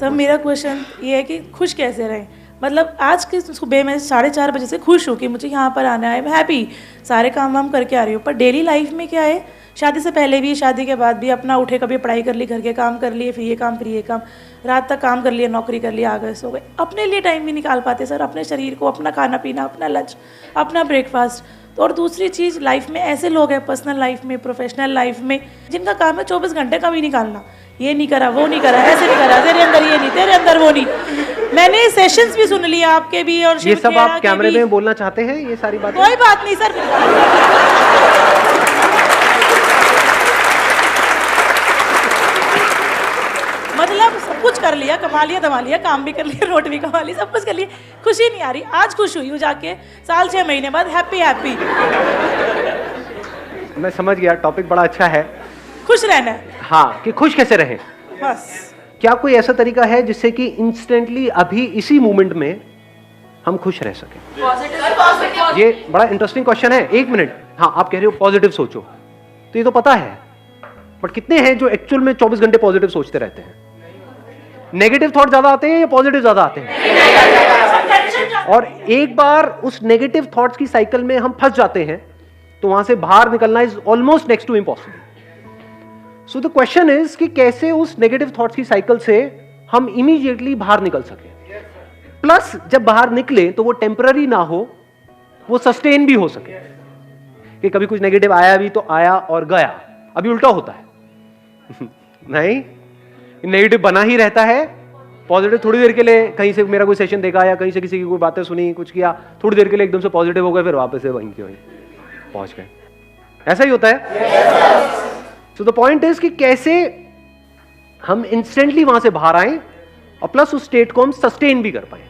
Sir मेरा question ये है कि खुश कैसे रहें? मतलब आज की सुबह मैं 4:30 बजे से खुश हूँ कि मुझे यहाँ पर आना है, मैं हैप्पी, सारे काम वाम करके आ रही हूँ, पर डेली लाइफ में क्या है, शादी से पहले भी शादी के बाद भी अपना उठे कभी पढ़ाई कर ली, घर के काम कर लिए, फिर ये काम, रात तक काम कर लिया, नौकरी कर लिया, आ गए सो गए, अपने लिए टाइम नहीं निकाल पाते सर, अपने शरीर को, अपना खाना पीना, अपना लंच, अपना ब्रेकफास्ट। तो और दूसरी चीज़, लाइफ में ऐसे लोग हैं, पर्सनल लाइफ में, प्रोफेशनल लाइफ में, जिनका काम है 24 घंटे का भी निकालना, ये नहीं करा, वो नहीं करा, ऐसे नहीं करा, तेरे अंदर ये नहीं, तेरे अंदर वो नहीं। मैंने सेशंस भी सुन लिया आपके भी, और ये सब आप कैमरे में बोलना चाहते हैं ये सारी बातें? कोई बात नहीं सर, मतलब सब कुछ कर लिया, कमा लिया, दमा लिया, काम भी कर लिया, रोटी भी कमा ली, सब कुछ कर लिया, खुशी नहीं आ रही। आज खुश हुई हूँ जाके, साल 6 महीने बाद हैप्पी। मैं समझ गया, टॉपिक बड़ा अच्छा है, खुश रहना है। हाँ, कि खुश कैसे रहें। बस क्या कोई ऐसा तरीका है जिससे कि इंस्टेंटली अभी इसी मोमेंट में हम खुश रह सकें? ये बड़ा इंटरेस्टिंग क्वेश्चन है। 1 मिनट, हाँ, आप कह रहे हो पॉजिटिव सोचो, तो ये तो पता है, बट कितने हैं जो एक्चुअल में 24 घंटे पॉजिटिव सोचते रहते हैं? नेगेटिव थॉट ज्यादा आते हैं या पॉजिटिव ज्यादा आते हैं? और एक बार उस नेगेटिव थॉट्स की साइकिल में हम फंस जाते हैं तो वहां से बाहर निकलना is almost next to impossible. So the question is कि कैसे उस नेगेटिव थॉट्स की साइकिल से हम इमीडिएटली बाहर निकल सके, प्लस जब बाहर निकले तो वो टेम्पररी ना हो, वो सस्टेन भी हो सके। कि कभी कुछ नेगेटिव आया भी तो आया और गया, अभी उल्टा होता है नहीं, नेगेटिव बना ही रहता है, पॉजिटिव थोड़ी देर के लिए, कहीं से मेरा कोई सेशन देखा या कहीं से किसी की कोई बातें सुनी, कुछ किया, थोड़ी देर के लिए एकदम से पॉजिटिव हो गए, फिर वापस से वहीं के वहीं पहुंच गए। ऐसा ही होता है। सो द पॉइंट इज कि कैसे हम इंस्टेंटली वहां से बाहर आए और प्लस उस स्टेट को हम सस्टेन भी कर पाए।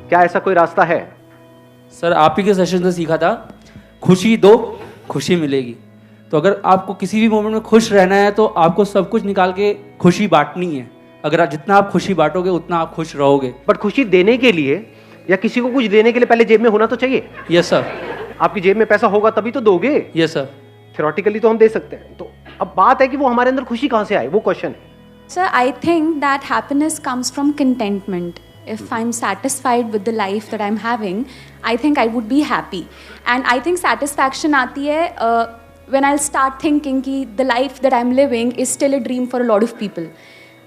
क्या ऐसा कोई रास्ता है? सर आप ही के सेशन से सीखा था, खुशी दो खुशी मिलेगी। तो अगर आपको किसी भी मोमेंट में खुश रहना है तो आपको सब कुछ निकाल के खुशी बांटनी है। अगर जितना आप खुशी बांटोगे उतना आप खुश रहोगे। बट खुशी देने के लिए या किसी को कुछ देने के लिए पहले जेब में होना तो चाहिए। Yes sir. आपकी जेब में पैसा होगा तभी तो दोगे। Yes sir. थ्योरेटिकली तो हम दे सकते हैं, तो अब बात है कि वो हमारे अंदर खुशी कहां से आए, वो क्वेश्चन है। Sir I think that happiness comes from contentment. If I'm satisfied with the life that I'm having, I think I would be happy. And I think satisfaction आती है when I'll start thinking कि the life that I'm living is still a dream for a lot of people.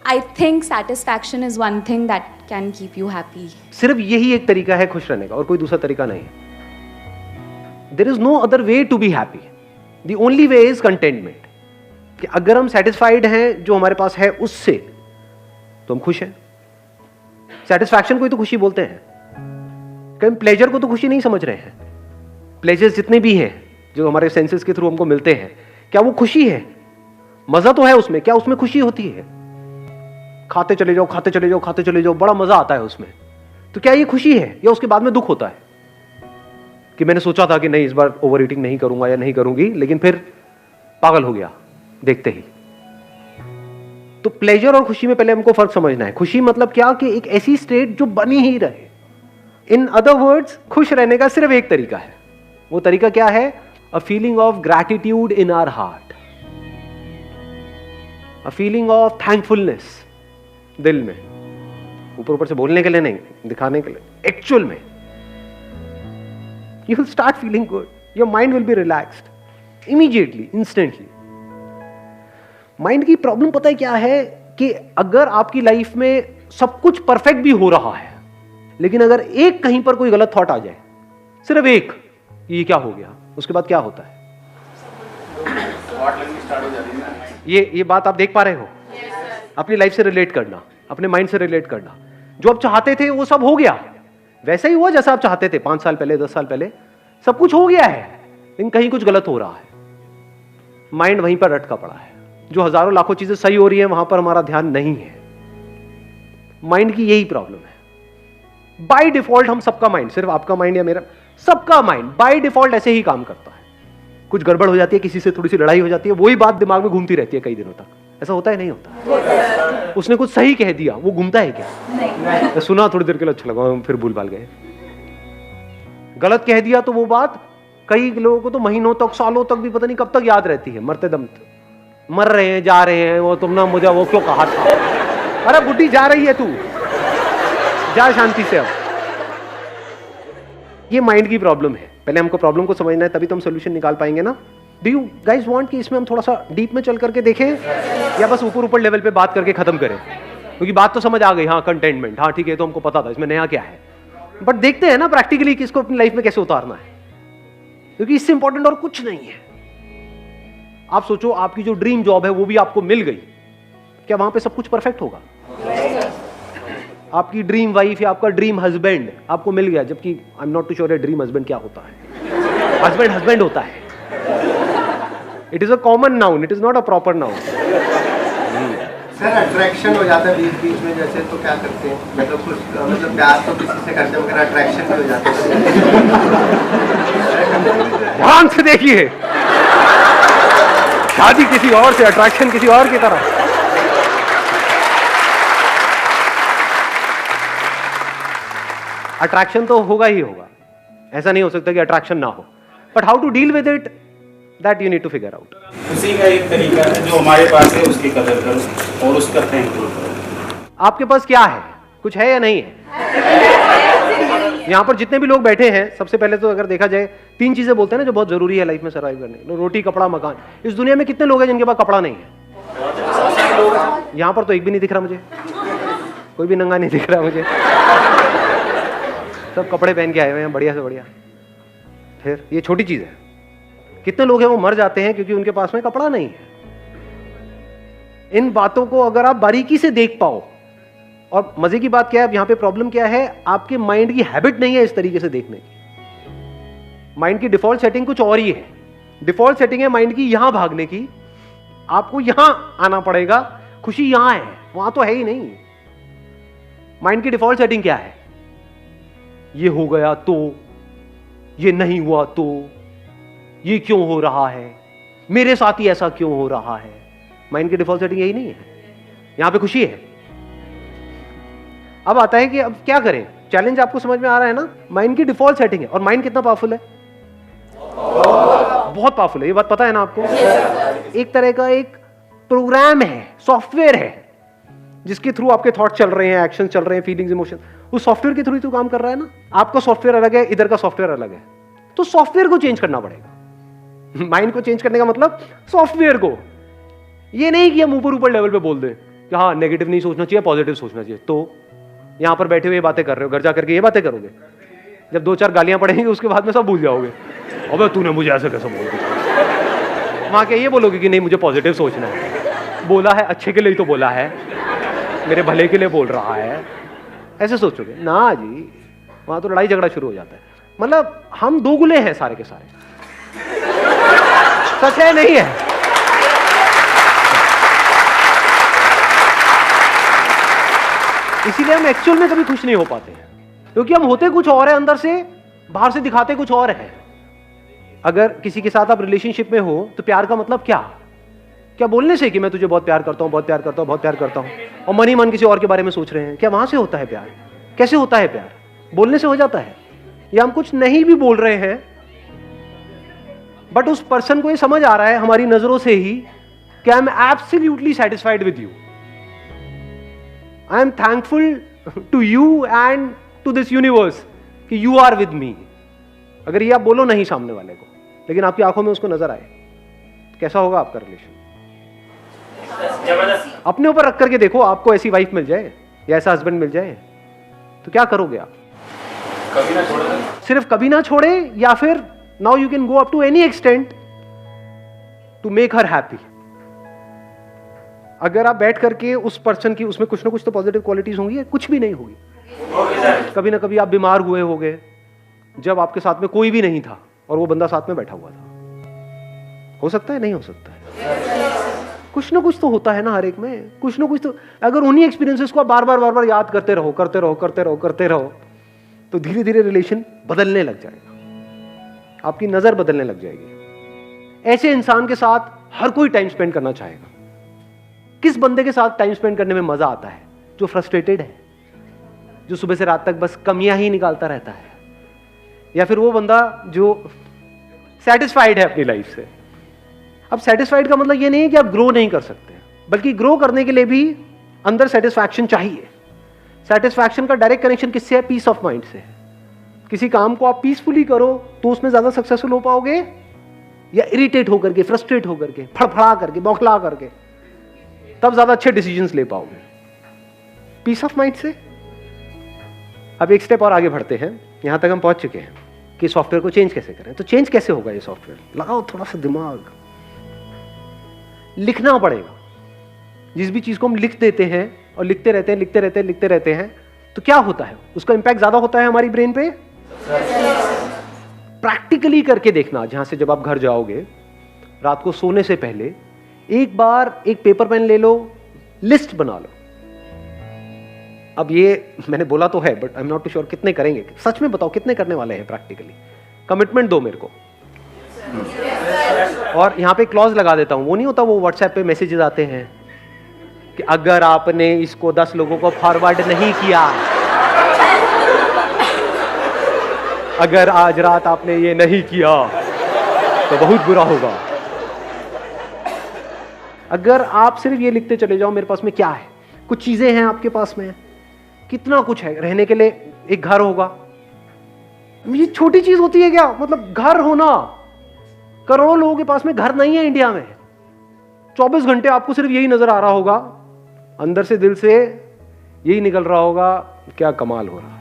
I think satisfaction is one thing that can keep you happy. सिर्फ यही एक तरीका है खुश रहने का और कोई दूसरा तरीका नहीं है। There is no other way to be happy. The only way is contentment. कि अगर हम satisfied हैं जो हमारे पास है उससे, तो हम खुश हैं। सेटिस्फैक्शन को ही तो खुशी बोलते हैं, कहीं प्लेजर को तो खुशी नहीं समझ रहे हैं। प्लेजर्स जितने भी हैं जो हमारे सेंसेस के थ्रू हमको मिलते हैं, क्या वो खुशी है? मजा तो है उसमें, क्या उसमें खुशी होती है? खाते चले जाओ, खाते चले जाओ, खाते चले जाओ, बड़ा मजा आता है उसमें, तो क्या ये खुशी है या उसके बाद में दुख होता है कि मैंने सोचा था कि नहीं इस बार ओवर ईटिंग नहीं करूंगा या नहीं करूंगी, लेकिन फिर पागल हो गया देखते ही। तो प्लेजर और खुशी में पहले हमको फर्क समझना है। खुशी मतलब क्या कि एक ऐसी स्टेट जो बनी ही रहे। इन अदर वर्ड्स, खुश रहने का सिर्फ एक तरीका है। वो तरीका क्या है? A feeling of gratitude in our heart, a feeling of thankfulness दिल में, ऊपर ऊपर से बोलने के लिए नहीं, दिखाने के लिए। एक्चुअल में you will start feeling good, your mind will be relaxed immediately, instantly. Mind की प्रॉब्लम पता है क्या है कि अगर आपकी लाइफ में सब कुछ परफेक्ट भी हो रहा है, लेकिन अगर एक कहीं पर कोई गलत थॉट आ जाए, सिर्फ एक, ये क्या हो गया, उसके बाद क्या होता है? ये बात आप देख पा रहे हो? अपनी लाइफ से रिलेट करना, अपने माइंड से रिलेट करना। जो आप चाहते थे वो सब हो गया, वैसा ही हुआ जैसा आप चाहते थे 5 साल पहले, 10 साल पहले, सब कुछ हो गया है, लेकिन कहीं कुछ गलत हो रहा है। माइंड वहीं पर अटका पड़ा है। जो हजारों लाखों चीजें सही हो रही हैं वहां पर हमारा ध्यान नहीं है। माइंड की यही प्रॉब्लम है। बाय डिफॉल्ट हम सबका माइंड, सिर्फ आपका माइंड या मेरा, सबका माइंड बाय डिफॉल्ट ऐसे ही काम करता है। कुछ गड़बड़ हो जाती है, किसी से थोड़ी सी लड़ाई हो जाती है, वही बात दिमाग में घूमती रहती है कई दिनों तक। ऐसा होता है नहीं होता? उसने कुछ सही कह दिया, वो घूमता है क्या? नहीं। सुना थोड़ी देर के लिए अच्छा लगा, फिर भूल भाल गए। गलत कह दिया तो वो बात कई लोगों को तो महीनों तक, सालों तक भी पता नहीं कब तक याद रहती है, मरते दम तक। मर रहे हैं, जा रहे हैं, वो तुमने मुझे वो क्यों कहा था, अरे बुड्ढी जा रही है तू, जा शांति से। अब ये माइंड की प्रॉब्लम है, पहले हमको प्रॉब्लम को समझना है, तभी तो हम सोल्यूशन निकाल पाएंगे ना। डू यू गाइज वांट कि इसमें हम थोड़ा सा डीप में चल करके देखें, या बस ऊपर ऊपर लेवल पे बात करके खत्म करें? क्योंकि बात तो समझ आ गई, हाँ कंटेनमेंट, हाँ ठीक है, तो हमको पता था इसमें नया क्या है, बट देखते हैं ना प्रैक्टिकली कि इसको अपनी लाइफ में कैसे उतारना है, क्योंकि इससे इंपॉर्टेंट और कुछ नहीं है। आप सोचो, आपकी जो ड्रीम जॉब है वो भी आपको मिल गई, क्या वहां पे सब कुछ परफेक्ट होगा? आपकी ड्रीम वाइफ या आपका ड्रीम हस्बैंड आपको मिल गया, जबकि I am not too sure dream husband क्या होता है। हस्बैंड हस्बैंड होता है, it is a common noun, it is not a proper noun. Sir attraction हो जाता है बीच बीच में, जैसे तो क्या करते हैं? मतलब कुछ मतलब प्यार तो किसी से करते हैं मगर अट्रैक्शन भी हो जाता है। ध्यान से देखिए, शादी किसी और से, अट्रैक्शन किसी और की तरह। अट्रैक्शन तो होगा ही होगा, ऐसा नहीं हो सकता कि अट्रैक्शन ना हो, but how to deal with it, that you need to figure out. उसी का एक तरीका है, जो हमारे पास है उसकी कदर करो और उसका थैंक यू करो। आपके पास क्या है, कुछ है या नहीं है? यहाँ पर जितने भी लोग बैठे हैं, सबसे पहले तो अगर देखा जाए 3 चीजें बोलते हैं ना जो बहुत जरूरी है लाइफ में सर्वाइव करने, रोटी, कपड़ा, मकान। इस दुनिया में कितने लोग हैं जिनके पास कपड़ा नहीं है? यहाँ पर तो एक भी नहीं दिख रहा मुझे, कोई भी नंगा नहीं दिख रहा मुझे, सब कपड़े पहन के आए हुए हैं बढ़िया से बढ़िया। फिर ये छोटी चीज है, कितने लोग हैं वो मर जाते हैं क्योंकि उनके पास में कपड़ा नहीं है। इन बातों को अगर आप बारीकी से देख पाओ, और मजे की बात क्या है, अब यहां पे प्रॉब्लम क्या है, आपके माइंड की हैबिट नहीं है इस तरीके से देखने की। माइंड की डिफॉल्ट सेटिंग कुछ और ही है। डिफॉल्ट सेटिंग है माइंड की यहां भागने की, आपको यहां आना पड़ेगा, खुशी यहां है, वहां तो है ही नहीं। माइंड की डिफॉल्ट सेटिंग क्या है? ये हो गया तो, ये नहीं हुआ तो, ये क्यों हो रहा है, मेरे साथ ही ऐसा क्यों हो रहा है। माइंड की डिफॉल्ट सेटिंग यही नहीं है, यहां पे खुशी है। अब आता है कि अब क्या करें, चैलेंज आपको समझ में आ रहा है ना। माइंड की डिफॉल्ट सेटिंग है, और माइंड कितना पावरफुल है? बहुत पावरफुल है, ये बात पता है ना आपको। एक तरह का एक प्रोग्राम है, सॉफ्टवेयर है, जिसके थ्रू आपके थॉट चल रहे हैं, एक्शन चल रहे हैं, फीलिंग्स, इमोशन, उस सॉफ्टवेयर के थ्रू ही तो काम कर रहा है ना। आपका सॉफ्टवेयर अलग है, इधर का सॉफ्टवेयर अलग है, तो सॉफ्टवेयर को चेंज करना पड़ेगा। माइंड को चेंज करने का मतलब सॉफ्टवेयर को, ये नहीं कि हम ऊपर ऊपर लेवल पे बोल दें कि हाँ नेगेटिव नहीं सोचना चाहिए, पॉजिटिव सोचना चाहिए। तो यहां पर बैठे हुए बातें कर रहे हो, घर जाकर के ये बातें करोगे, जब 2-4 गालियां पड़ेंगी उसके बाद में सब भूल जाओगे। अबे तूने मुझे ऐसे कैसे बोल दिया। वहां क्या ये बोलोगे कि नहीं मुझे पॉजिटिव सोचना है, बोला है अच्छे के लिए तो बोला है, मेरे भले के लिए बोल रहा है, ऐसे सोचोगे ना जी। वहां तो लड़ाई झगड़ा शुरू हो जाता है। मतलब हम दोगुले हैं सारे के सारे, सच है नहीं है? इसीलिए हम एक्चुअल में कभी खुश नहीं हो पाते हैं, क्योंकि हम होते कुछ और है अंदर से, बाहर से दिखाते कुछ और है। अगर किसी के साथ आप रिलेशनशिप में हो तो प्यार का मतलब क्या? क्या बोलने से कि मैं तुझे बहुत प्यार करता हूं, बहुत प्यार करता हूं, बहुत प्यार करता हूं, और मन ही मन किसी और के बारे में सोच रहे हैं? क्या वहां से होता है प्यार? कैसे होता है प्यार? बोलने से हो जाता है? या हम कुछ नहीं भी बोल रहे हैं, बट उस पर्सन को ये समझ आ रहा है हमारी नजरों से ही कि I am absolutely satisfied with you, I am thankful to you and to this universe कि यू आर विद मी। अगर ये आप बोलो नहीं सामने वाले को, लेकिन आपकी आंखों में उसको नजर आए, तो कैसा होगा आपका रिलेशन? अपने ऊपर रख करके देखो, आपको ऐसी वाइफ मिल जाए या ऐसा हस्बैंड मिल जाए तो क्या करोगे आप? कभी ना छोड़े, सिर्फ कभी ना छोड़े, या फिर now you can go up to any extent to make her happy. अगर आप बैठ करके उस पर्सन की, उसमें कुछ ना कुछ तो पॉजिटिव क्वालिटीज होंगी, कुछ भी नहीं होगी। कभी ना कभी आप बीमार हुए होंगे जब आपके साथ में कोई भी नहीं था और वो बंदा साथ में बैठा हुआ था। हो सकता है, नहीं हो सकता है, कुछ ना कुछ तो होता है ना हर एक में, कुछ ना कुछ तो। अगर उन्हीं एक्सपीरियंसेस को आप बार बार याद करते रहो, करते रहो, करते रहो, करते रहो, तो धीरे धीरे रिलेशन बदलने लग जाएगा, आपकी नजर बदलने लग जाएगी। ऐसे इंसान के साथ हर कोई टाइम स्पेंड करना चाहेगा। किस बंदे के साथ टाइम स्पेंड करने में मजा आता है? जो फ्रस्ट्रेटेड है, जो सुबह से रात तक बस कमियां ही निकालता रहता है, या फिर वो बंदा जो सेटिस्फाइड है अपनी लाइफ से। अब सेटिस्फाइड का मतलब ये नहीं है कि आप ग्रो नहीं कर सकते, बल्कि ग्रो करने के लिए भी अंदर सेटिस्फैक्शन चाहिए। सेटिस्फैक्शन का डायरेक्ट कनेक्शन किससे है? पीस ऑफ माइंड से। किसी काम को आप पीसफुली करो तो उसमें ज्यादा सक्सेसफुल हो पाओगे, या इरिटेट होकर के, फ्रस्ट्रेट होकर के, फड़फड़ा करके, बौखला करके, तब ज्यादा अच्छे डिसीजंस ले पाओगे पीस ऑफ माइंड से। अब एक स्टेप और आगे बढ़ते हैं। यहां तक हम पहुंच चुके हैं कि सॉफ्टवेयर को चेंज कैसे करें। तो चेंज कैसे होगा ये सॉफ्टवेयर? लगाओ थोड़ा सा दिमाग, लिखना पड़ेगा। जिस भी चीज को हम लिख देते हैं और लिखते रहते हैं, लिखते रहते हैं, लिखते रहते हैं, तो क्या होता है? उसका इंपैक्ट ज्यादा होता है हमारी ब्रेन पे। प्रैक्टिकली करके देखना। जहां से जब आप घर जाओगे, रात को सोने से पहले एक बार एक पेपर पेन ले लो, लिस्ट बना लो। अब ये मैंने बोला तो है, but I am not too sure कितने करेंगे। सच में बताओ कितने करने वाले हैं प्रैक्टिकली? कमिटमेंट दो मेरे को। और यहां पे क्लॉज लगा देता हूं। वो नहीं होता, वो व्हाट्सएप पे मैसेजेस आते हैं कि अगर आपने इसको 10 लोगों को फॉरवर्ड नहीं किया, अगर आज रात आपने ये नहीं किया तो बहुत बुरा होगा। अगर आप सिर्फ ये लिखते चले जाओ, मेरे पास में क्या है, कुछ चीजें हैं आपके पास में, कितना कुछ है। रहने के लिए एक घर होगा, ये छोटी चीज होती है क्या? मतलब घर होना। करोड़ों लोगों के पास में घर नहीं है इंडिया में। 24 घंटे आपको सिर्फ यही नजर आ रहा होगा, अंदर से दिल से यही निकल रहा होगा, क्या कमाल हो रहा है।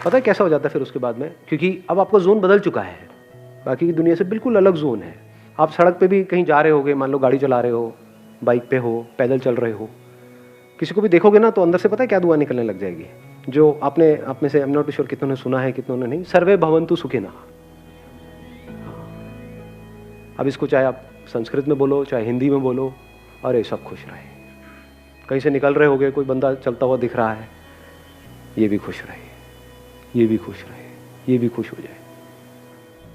पता है कैसा हो जाता है फिर उसके बाद में? क्योंकि अब आपका जोन बदल चुका है, बाकी की दुनिया से बिल्कुल अलग जोन है। आप सड़क पे भी कहीं जा रहे होगे, मान लो गाड़ी चला रहे हो, बाइक पे हो, पैदल चल रहे हो, किसी को भी देखोगे ना तो अंदर से पता है क्या दुआ निकलने लग जाएगी? जो आपने आप में से, आई एम नॉट श्योर कितनों ने सुना है कितनों ने नहीं, सर्वे भवन्तु सुखिनः। अब इसको चाहे आप संस्कृत में बोलो चाहे हिंदी में बोलो, अरे सब खुश रहे। कहीं से निकल रहे होगे, कोई बंदा चलता हुआ दिख रहा है, ये भी खुश रहे, ये भी खुश रहे, ये भी खुश हो जाए।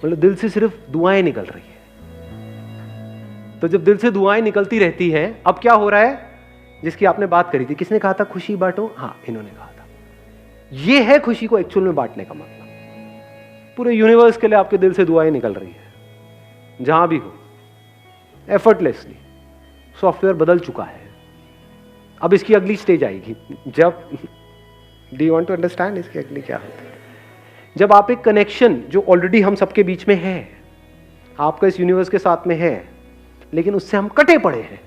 मतलब दिल से सिर्फ दुआएं निकल रही है। तो जब दिल से दुआएं निकलती रहती हैं, अब क्या हो रहा है? जिसकी आपने बात करी थी, किसने कहा था खुशी बांटो? हाँ, इन्होंने कहा था। ये है खुशी को एक्चुअल में बांटने का मतलब। पूरे यूनिवर्स के लिए आपके दिल से दुआएं निकल रही है, जहां भी हो, एफर्टलेसली। सॉफ्टवेयर बदल चुका है। अब इसकी अगली स्टेज आएगी जब do you want to understand इसकी अगली क्या होती है? जब आप एक कनेक्शन जो ऑलरेडी हम सबके बीच में है, आपका इस यूनिवर्स के साथ में है, लेकिन उससे हम कटे पड़े हैं।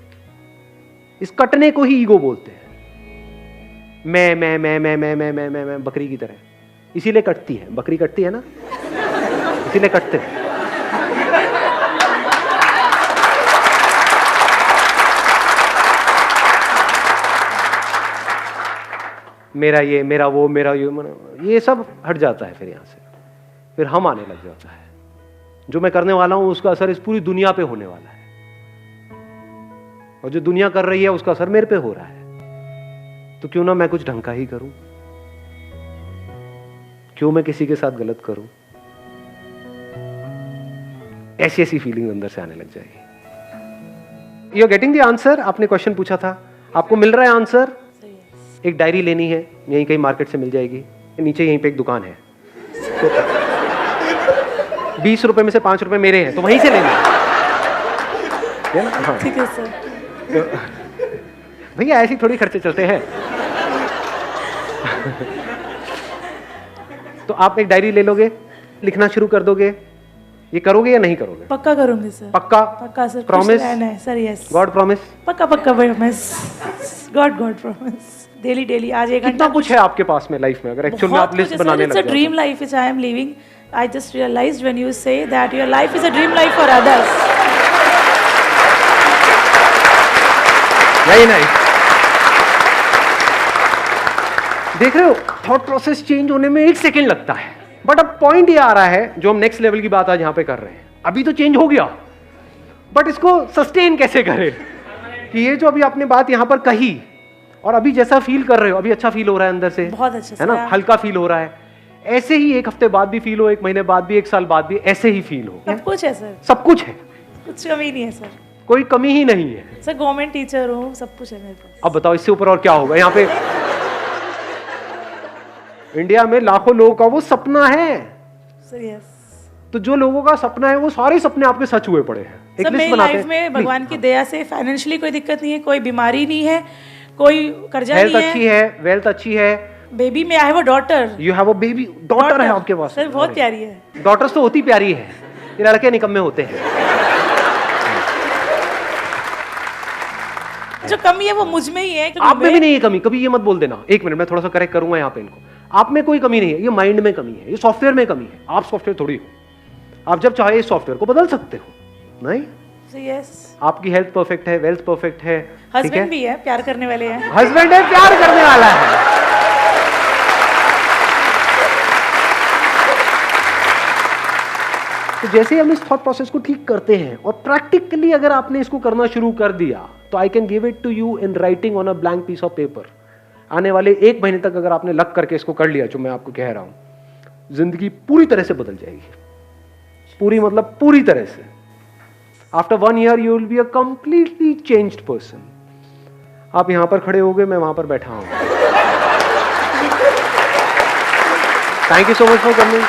इस कटने को ही ईगो बोलते हैं। मैं बकरी की तरह, इसीलिए कटती है। बकरी कटती है ना, इसीलिए कटते हैं। मेरा ये, मेरा वो, मेरा ये सब हट जाता है। फिर यहां से फिर हम आने लग जाता है। जो मैं करने वाला हूं उसका असर इस पूरी दुनिया पे होने वाला है, और जो दुनिया कर रही है उसका असर मेरे पे हो रहा है। तो क्यों ना मैं कुछ ढंग का ही करूं? क्यों मैं किसी के साथ गलत करूं? ऐसी ऐसी फीलिंग अंदर से आने लग जाएगी। You are getting the answer? आपने क्वेश्चन पूछा था, आपको मिल रहा है आंसर? एक डायरी लेनी है, यहीं कहीं मार्केट से मिल जाएगी, नीचे यहीं पे एक दुकान है, तो 20 रुपए में से 5 रुपए मेरे हैं, तो वहीं से लेना है ना? हाँ ठीक है सर। तो भैया ऐसे थोड़ी खर्चे चलते हैं। तो आप एक डायरी ले लोगे, लिखना शुरू कर दोगे। ये करोगे या नहीं करोगे? पक्का करूंगी सर। पक्का? पक्का sir. Promise? Sir yes. God promise? पक्का पक्का promise. God promise. Daily daily आज 1 घंटा। कितना कुछ है आपके पास में लाइफ में, अगर एक्चुअल में आप लिस्ट बनाने लग जाओ? It's a dream life which I am living. I just realised when you say that your life is a dream life for others. नहीं नहीं, देख रहे हो, थॉट प्रोसेस चेंज होने में 1 सेकेंड लगता है। बट अब पॉइंट ये आ रहा है, जो हम नेक्स्ट लेवल की बात आज यहां पे कर रहे हैं। अभी तो चेंज हो गया, बट इसको सस्टेन कैसे करें? कि ये जो अभी आपने बात यहां पर कही, और अभी जैसा फील कर रहे हो, अभी अच्छा फील हो रहा है अंदर से, बहुत अच्छा है ना, हल्का फील हो रहा है। ऐसे ही 1 हफ्ते बाद भी फील हो, 1 महीने बाद भी, 1 साल बाद भी ऐसे ही फील हो। सब कुछ है सर, सब कुछ है, कुछ कमी नहीं है सर, कोई कमी ही नहीं है सर। गवर्नमेंट टीचर हूँ, सब कुछ है मेरे पास। अब बताओ इससे ऊपर और क्या होगा? यहाँ पे इंडिया में लाखों लोगों का वो सपना है, सर यस तो जो लोगों का सपना है वो सारे सपने आपके सच हुए पड़े हैं। एक सर लिस्ट मेरी बनाते लाइफ हैं में Please, भगवान की दया से फाइनेंशियली कोई दिक्कत नहीं है, कोई बीमारी नहीं है, कोई कर्जा हेल्थ नहीं अच्छी है, है, वेल्थ अच्छी है, बेबी में I have a daughter. You have a baby, daughter है आपके पास। सर बहुत प्यारी है। डॉटर्स तो होती प्यारी है, ये लड़के निकम्मे होते हैं। जो कमी है वो मुझ में ही है। आप में भी नहीं है कमी, कभी ये मत बोल देना। एक मिनट मैं थोड़ा सा करेक्ट करूंगा यहाँ पे इनको। आप में कोई कमी नहीं है, ये माइंड में कमी है, ये सॉफ्टवेयर में कमी है। आप सॉफ्टवेयर थोड़ी हो, आप जब चाहे इस सॉफ्टवेयर को बदल सकते हो। नहीं, यस आपकी हेल्थ परफेक्ट है, वेल्थ परफेक्ट है, ठीक है, हस्बैंड भी है, प्यार करने वाले हैं। हस्बैंड है, प्यार करने वाला है। तो जैसे ही हम इस थॉट प्रोसेस को ठीक करते हैं और प्रैक्टिकली अगर आपने इसको करना शुरू कर दिया तो I can give it to you in writing on a blank piece of paper. आने वाले 1 महीने तक अगर आपने लग करके इसको कर लिया, जो मैं आपको कह रहा हूं, जिंदगी पूरी तरह से बदल जाएगी। पूरी मतलब पूरी तरह से। After 1 year you will be a completely changed person. आप यहां पर खड़े हो गए, मैं वहां पर बैठा हूं। Thank you so much for coming.